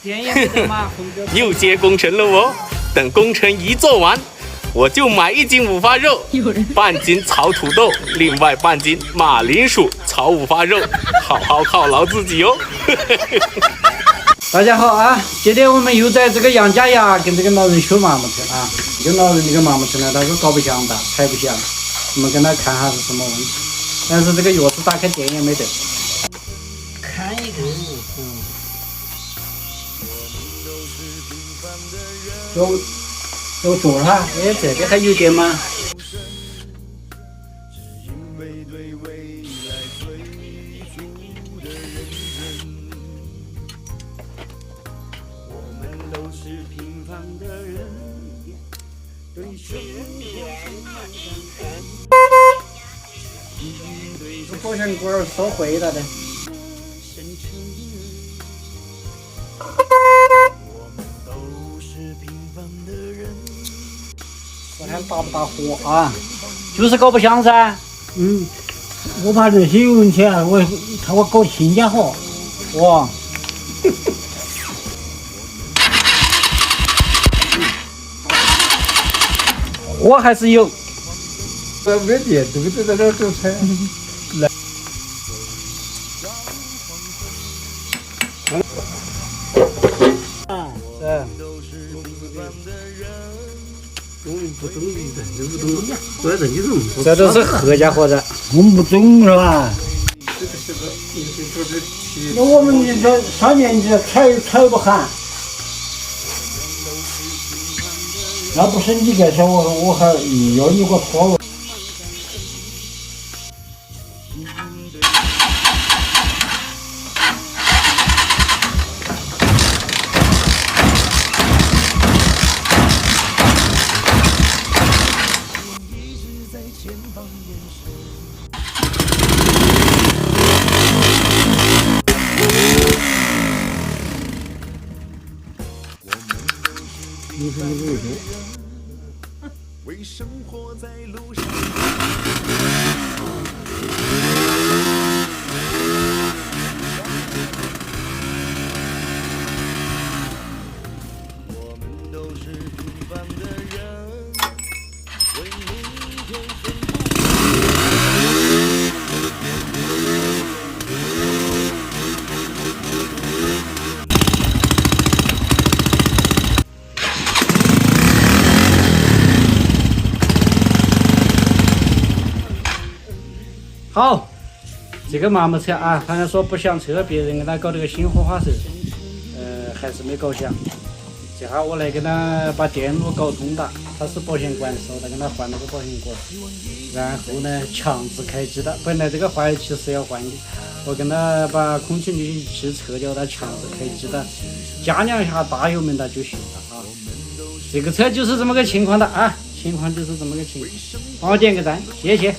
电也没得嘛，又接工程了哦。等工程一做完，我就买1斤五花肉，半斤炒土豆，另外半斤马铃薯炒五花肉，好好犒劳自己哦。大家好啊！今天我们又在这个杨家呀，跟这个老人学麻木车啊。这个老人这个麻木车呢，他是搞不响的，踩不响。我们跟他看下是什么问题。但是这个钥匙打开电也没得。看一看，有座了，哎，这个还有电吗？这保险柜收回了的。我看打不打火啊？就是搞不响噻。我怕这些有问题啊，我搞新家伙。哇！火还是有。没电，这个在这儿走车。是。不懂的，这不懂的，我要认你懂。这都是合家伙的，我们不懂是吧？这个是个有些做的题。那我们这上年纪踩不喊，要不是你这说我还要你给我拖了。你说你不说？为生活在路上。我们都是平凡的人，为明天奋斗。好，这个麻木车啊，好像说不响车，别人给他搞这个新火花塞，还是没搞响。这下我来给他把电路搞通了，他是保险管收的，跟他换了个保险管，然后呢强制开机的。本来这个坏气是要换的，我跟他把空气滤器撤掉，他强制开机的，加2下大油门它就行了啊。这个车就是这么个情况的啊，情况就是这么个情况。帮我点个赞，谢谢。